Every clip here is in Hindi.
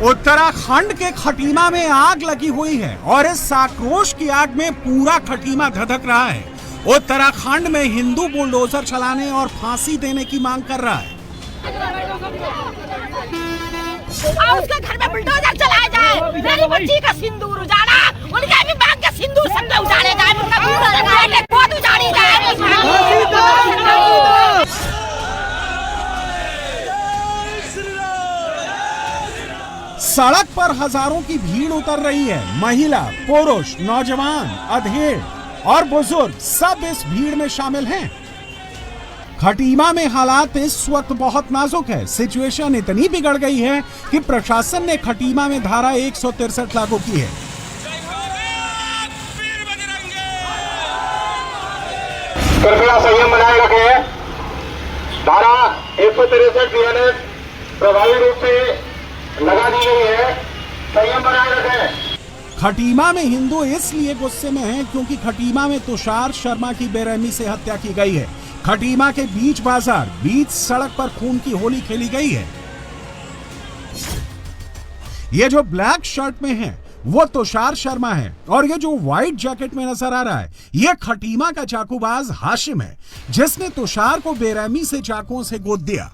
उत्तराखंड के खटीमा में आग लगी हुई है और इस आक्रोश की आग में पूरा खटीमा धधक रहा है। उत्तराखंड में हिंदू बुलडोजर चलाने और फांसी देने की मांग कर रहा है। उसके घर में बुलडोजर चलाया जाए, मेरी बच्ची का सिंदूर उजाड़ा, उनके भी बाग का सिंदूर सब उजाड़े जाए, उनका बहुत उजाड़ी जाए। सड़क पर हजारों की भीड़ उतर रही है। महिला, पुरुष, नौजवान, अधेड़ और बुजुर्ग सब इस भीड़ में शामिल हैं। खटीमा में हालात इस वक्त बहुत नाजुक है। सिचुएशन इतनी बिगड़ गई है कि प्रशासन ने खटीमा में धारा 163 लागू की है। कृपया संयम बनाए रखें। धारा 163 प्रभावी रूप से लगा दी गई है। संयम बनाए रखें। खटीमा में हिंदू इसलिए गुस्से में हैं क्योंकि खटीमा में तुषार शर्मा की बेरहमी से हत्या की गई है। खटीमा के बीच बाजार, बीच सड़क पर खून की होली खेली गई है। ये जो ब्लैक शर्ट में है वो तुषार शर्मा है और ये जो व्हाइट जैकेट में नजर आ रहा है ये खटीमा का चाकूबाज हाशिम है, जिसने तुषार को बेरहमी से चाकुओं से गोद दिया।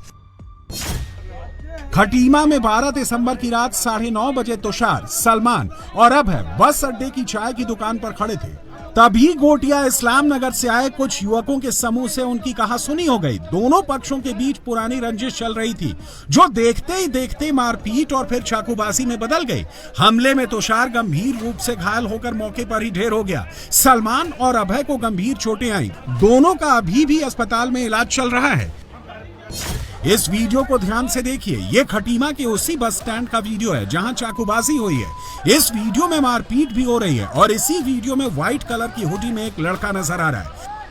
खटीमा में 12 दिसंबर की रात 9:30 बजे तुषार, सलमान और अभय बस अड्डे की चाय की दुकान पर खड़े थे। तभी गोटिया इस्लाम नगर से आए कुछ युवकों के समूह से उनकी कहासुनी हो गई। दोनों पक्षों के बीच पुरानी रंजिश चल रही थी, जो देखते ही देखते मारपीट और फिर चाकूबाजी में बदल गई। हमले में तुषार गंभीर रूप से घायल होकर मौके पर ही ढेर हो गया। सलमान और अभय को गंभीर चोटें आई। दोनों का अभी भी अस्पताल में इलाज चल रहा है। इस वीडियो को ध्यान से देखिए। ये खटीमा के उसी बस स्टैंड का वीडियो है जहां चाकूबाजी हुई है। इस वीडियो में मारपीट भी हो रही है और इसी वीडियो में व्हाइट कलर की हुडी में एक लड़का नजर आ रहा है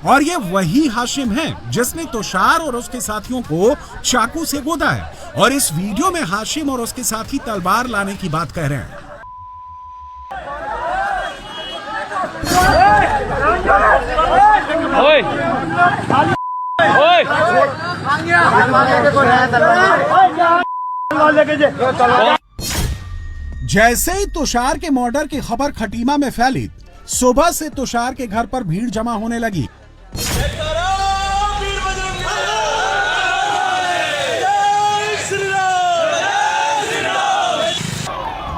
और ये वही हाशिम है जिसने तुषार और उसके साथियों को चाकू से गोदा है। और इस वीडियो में हाशिम और उसके साथी तलवार लाने की बात कह रहे हैं। जैसे ही तुषार के मर्डर की खबर खटीमा में फैली, सुबह से तुषार के घर पर भीड़ जमा होने लगी।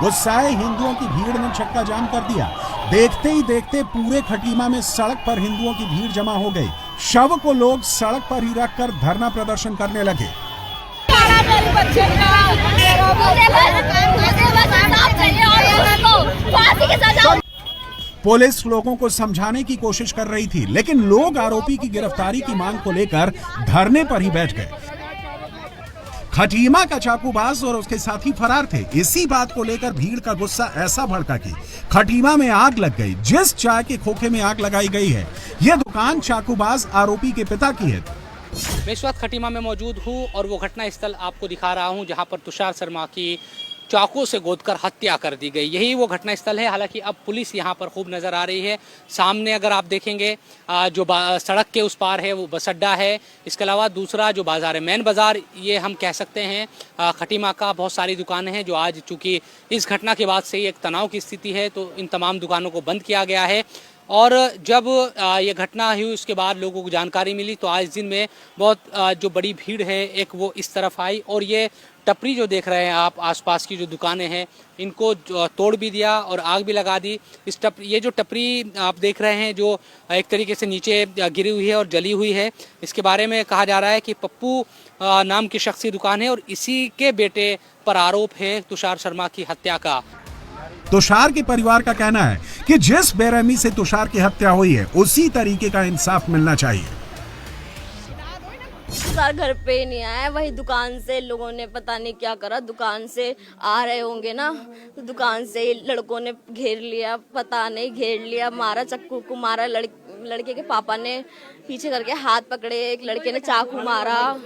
गुस्साए हिंदुओं की भीड़ ने चक्का जाम कर दिया। देखते ही देखते पूरे खटीमा में सड़क पर हिंदुओं की भीड़ जमा हो गई। शव को लोग सड़क पर ही रखकर धरना प्रदर्शन करने लगे। पुलिस लोगों को समझाने की कोशिश कर रही थी, लेकिन लोग आरोपी की गिरफ्तारी की मांग को लेकर धरने पर ही बैठ गए। खटीमा का चाकूबाज और उसके साथी फरार थे। इसी बात को लेकर भीड़ का गुस्सा ऐसा भड़का कि खटीमा में आग लग गई। जिस चाय के खोखे में आग लगाई गई है, यह दुकान चाकूबाज आरोपी के पिता की है। मैं इस वक्त खटीमा में मौजूद हूँ और वो घटना स्थल आपको दिखा रहा हूँ जहाँ पर तुषार शर्मा की चाकू से गोदकर हत्या कर दी गई। यही वो घटना स्थल है। हालांकि अब पुलिस यहाँ पर खूब नज़र आ रही है। सामने अगर आप देखेंगे जो सड़क के उस पार है वो बस अड्डा है। इसके अलावा दूसरा जो बाज़ार है, मेन बाज़ार ये हम कह सकते हैं खटीमा का। बहुत सारी दुकानें हैं जो आज चूँकि इस घटना के बाद से ही एक तनाव की स्थिति है तो इन तमाम दुकानों को बंद किया गया है। और जब ये घटना हुई उसके बाद लोगों को जानकारी मिली तो आज दिन में बहुत जो बड़ी भीड़ है एक वो इस तरफ आई और ये टपरी जो देख रहे हैं आप, आसपास की जो दुकानें हैं इनको तोड़ भी दिया और आग भी लगा दी। ये जो टपरी आप देख रहे हैं जो एक तरीके से नीचे गिरी हुई है और जली हुई है, इसके बारे में कहा जा रहा है कि पप्पू नाम की शख्सी दुकान है और इसी के बेटे पर आरोप है तुषार शर्मा की हत्या का। तुषार के परिवार का कहना है कि जिस बेरहमी से तुषार की हत्या हुई है उसी तरीके का इंसाफ मिलना चाहिए। तुषार घर पे ही नहीं आया, वही दुकान से लोगों ने पता नहीं क्या करा, दुकान से आ रहे होंगे ना तो दुकान से लड़कों ने घेर लिया, पता नहीं घेर लिया, मारा, चक्कू को मारा, लड़के के पापा ने पीछे करके हाथ पकड़े, एक लड़के ने चाकू मारा,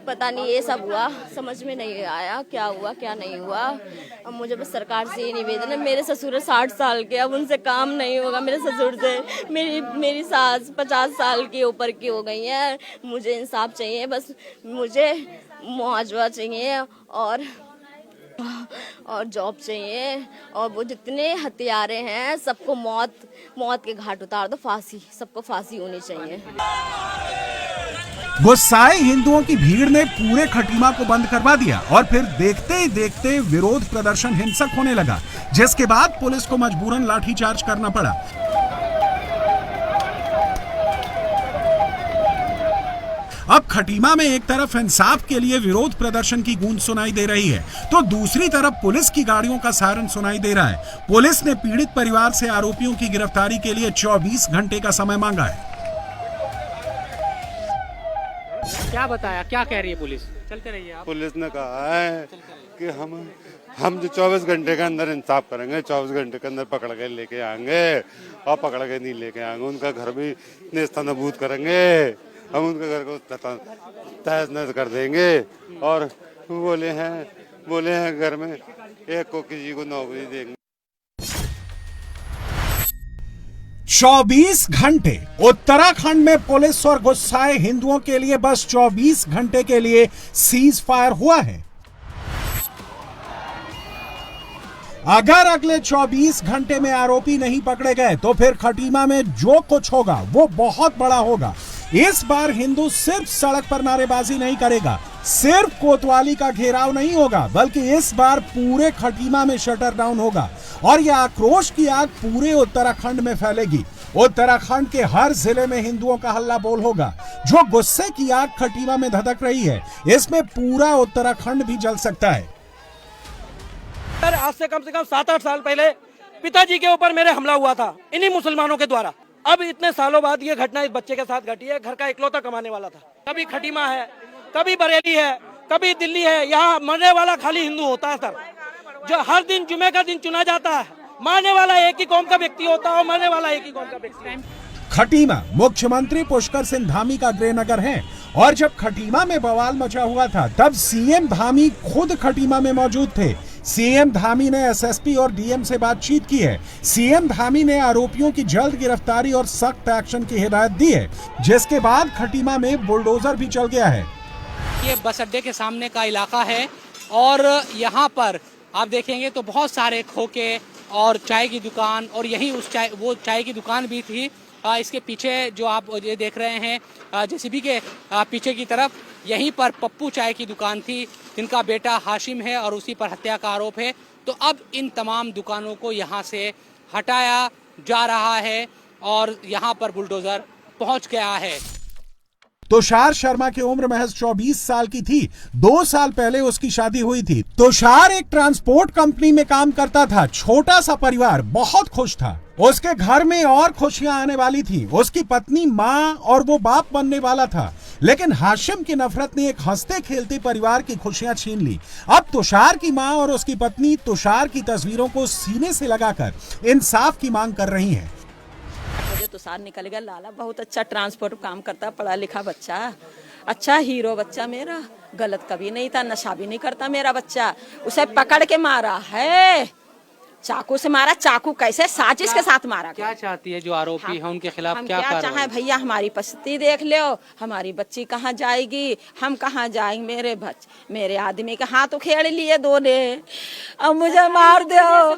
पता नहीं ये सब हुआ, समझ में नहीं आया क्या हुआ क्या नहीं हुआ। अब मुझे बस सरकार से ये निवेदन है, मेरे ससुर 60 साल के, अब उनसे काम नहीं होगा मेरे ससुर से। मेरी सास 50 साल की ऊपर की हो गई है। मुझे इंसाफ चाहिए, बस मुझे मुआवजा चाहिए और जॉब चाहिए, और वो जितने हत्यारे हैं सबको मौत के घाट उतार दो, सबको फांसी होनी चाहिए। गुस्साए हिंदुओं की भीड़ ने पूरे खटीमा को बंद करवा दिया और फिर देखते ही देखते विरोध प्रदर्शन हिंसक होने लगा, जिसके बाद पुलिस को मजबूरन लाठीचार्ज करना पड़ा। अब खटीमा में एक तरफ इंसाफ के लिए विरोध प्रदर्शन की गूंज सुनाई दे रही है, तो दूसरी तरफ पुलिस की गाड़ियों का सायरन सुनाई दे रहा है। पुलिस ने पीड़ित परिवार से आरोपियों की गिरफ्तारी के लिए 24 घंटे का समय मांगा है। क्या बताया, क्या कह रही है पुलिस? चलते रहिए आप। पुलिस ने कहा है कि हम जो 24 घंटे के अंदर इंसाफ करेंगे, 24 घंटे के अंदर पकड़ के लेके आएंगे, और पकड़ के नहीं लेके आएंगे उनका घर भी नेस्तनाबूद करेंगे, हम उनके घर को तहस नहस कर देंगे। और बोले हैं घर में एक को किसी को नौकरी देंगे। 24 घंटे उत्तराखंड में पुलिस और गुस्साए हिंदुओं के लिए बस 24 घंटे के लिए सीज फायर हुआ है। अगर अगले 24 घंटे में आरोपी नहीं पकड़े गए तो फिर खटीमा में जो कुछ होगा वो बहुत बड़ा होगा। इस बार हिंदू सिर्फ सड़क पर नारेबाजी नहीं करेगा, सिर्फ कोतवाली का घेराव नहीं होगा, बल्कि इस बार पूरे खटीमा में शटर डाउन होगा और यह आक्रोश की आग पूरे उत्तराखंड में फैलेगी। उत्तराखंड के हर जिले में हिंदुओं का हल्ला बोल होगा। जो गुस्से की आग खटीमा में धधक रही है, इसमें पूरा उत्तराखंड भी जल सकता है। आज से कम 7-8 साल पहले पिताजी के ऊपर मेरे हमला हुआ था इन्हीं मुसलमानों के द्वारा। अब इतने सालों बाद ये घटना इस बच्चे के साथ घटी है। घर का इकलौता कमाने वाला था। कभी खटीमा है, कभी बरेली है, कभी दिल्ली है, यहाँ मरने वाला खाली हिंदू होता है सर। जो हर दिन जुमे का दिन चुना जाता है, मारने वाला एक ही कौम का व्यक्ति होता है और मरने वाला एक ही कौम का व्यक्ति है। खटीमा मुख्यमंत्री पुष्कर सिंह धामी का गृहनगर है और जब खटीमा में बवाल मचा हुआ था तब सीएम धामी खुद खटीमा में मौजूद थे। सीएम धामी ने एसएसपी और डीएम से बातचीत की है। सीएम धामी ने आरोपियों की जल्द गिरफ्तारी और सख्त एक्शन की हिदायत दी है, जिसके बाद खटीमा में बुलडोजर भी चल गया है। ये बस अड्डे के सामने का इलाका है और यहाँ पर आप देखेंगे तो बहुत सारे खोखे और चाय की दुकान, और यही वो चाय की दुकान भी थी। इसके पीछे जो आप ये देख रहे हैं जेसीबी के पीछे की तरफ, यहीं पर पप्पू चाय की दुकान थी जिनका बेटा हाशिम है और उसी पर हत्या का आरोप है। तो अब इन तमाम दुकानों को यहाँ से हटाया जा रहा है और यहाँ पर बुलडोजर पहुँच गया है। तुषार शर्मा की उम्र महज 24 साल की थी। 2 साल पहले उसकी शादी हुई थी। तुषार एक ट्रांसपोर्ट कंपनी में काम करता था। छोटा सा परिवार, बहुत खुश था। उसके घर में और खुशियां आने वाली थी। उसकी पत्नी माँ और वो बाप बनने वाला था, लेकिन हाशिम की नफरत ने एक हंसते खेलते परिवार की खुशियां छीन ली। अब तुषार की माँ और उसकी पत्नी तुषार की तस्वीरों को सीने से लगाकर इंसाफ की मांग कर रही हैं। मुझे तुषार निकल गया लाला, बहुत अच्छा ट्रांसपोर्ट काम करता, पढ़ा लिखा बच्चा, अच्छा हीरो बच्चा मेरा, गलत कभी नहीं था, नशा भी नहीं करता मेरा बच्चा। उसे पकड़ के मारा है, चाकू से मारा। चाकू कैसे? साजिश के साथ मारा। क्या चाहती है जो आरोपी है उनके खिलाफ? हम क्या चाहे भैया, हमारी परिस्थिति देख लो, हमारी बच्ची कहाँ जाएगी, हम कहाँ जाएंगे। मेरे आदमी के हाथ उखेड़ लिए दो ने। अब मुझे मार दो,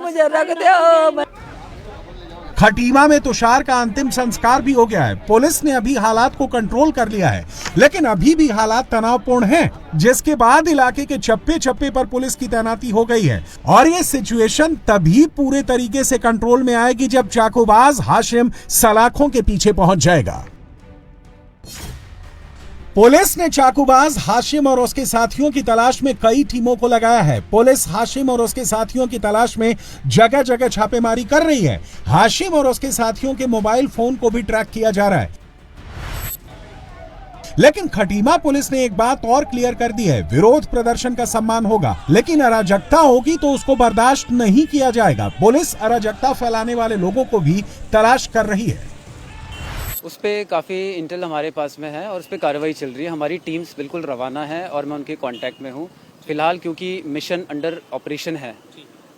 मुझे रख दो। खटीमा में तुषार का अंतिम संस्कार भी हो गया है। पुलिस ने अभी हालात को कंट्रोल कर लिया है, लेकिन अभी भी हालात तनावपूर्ण हैं, जिसके बाद इलाके के चप्पे चप्पे पर पुलिस की तैनाती हो गई है। और ये सिचुएशन तभी पूरे तरीके से कंट्रोल में आएगी जब चाकूबाज हाशिम सलाखों के पीछे पहुंच जाएगा। पुलिस ने चाकूबाज हाशिम और उसके साथियों की तलाश में कई टीमों को लगाया है। पुलिस हाशिम और उसके साथियों की तलाश में जगह जगह छापेमारी कर रही है। हाशिम और उसके साथियों के मोबाइल फोन को भी ट्रैक किया जा रहा है। लेकिन खटीमा पुलिस ने एक बात और क्लियर कर दी है, विरोध प्रदर्शन का सम्मान होगा, लेकिन अराजकता होगी तो उसको बर्दाश्त नहीं किया जाएगा। पुलिस अराजकता फैलाने वाले लोगों को भी तलाश कर रही है। उस पर काफ़ी इंटेल हमारे पास में है और उस पर कार्रवाई चल रही है। हमारी टीम्स बिल्कुल रवाना है और मैं उनके कांटेक्ट में हूँ फिलहाल, क्योंकि मिशन अंडर ऑपरेशन है,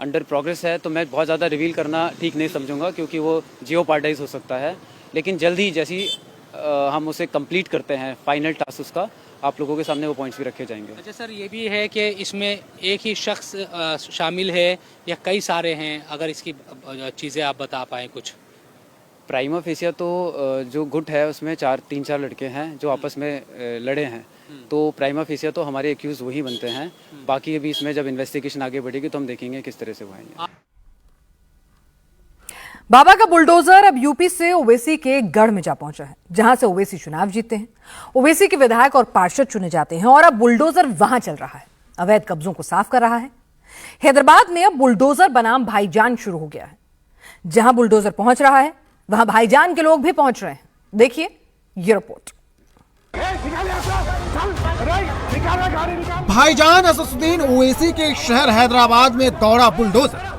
अंडर प्रोग्रेस है, तो मैं बहुत ज़्यादा रिवील करना ठीक नहीं समझूंगा क्योंकि वो जियोपार्डाइज हो सकता है। लेकिन जल्द ही जैसी हम उसे कंप्लीट करते हैं फाइनल टास्क उसका, आप लोगों के सामने वो पॉइंट्स भी रखे जाएंगे। अच्छा सर, ये भी है कि इसमें एक ही शख्स शामिल है या कई सारे हैं? अगर इसकी चीज़ें आप बता पाएँ कुछ। प्राइमा फेसिया तो जो गुट है उसमें 3-4 लड़के हैं जो आपस में लड़े हैं, तो प्राइमा फेसिया तो हमारे एक्यूज वही बनते हैं। बाकी अभी इसमें जब इन्वेस्टिगेशन आगे बढ़ेगी तो हम देखेंगे किस तरह से वो आएंगे। बाबा का बुलडोजर अब यूपी से ओवैसी के गढ़ में जा पहुंचा है, जहां से ओवैसी चुनाव जीतते हैं। ओवैसी के विधायक और पार्षद चुने जाते हैं और अब बुलडोजर वहां चल रहा है, अवैध कब्जों को साफ कर रहा है। हैदराबाद में अब बुलडोजर बनाम भाईजान शुरू हो गया है। जहां बुलडोजर पहुंच रहा है वहां भाईजान के लोग भी पहुंच रहे हैं। देखिए ये रिपोर्ट। भाईजान असदुद्दीन ओवैसी के शहर हैदराबाद में दौड़ा बुलडोजर।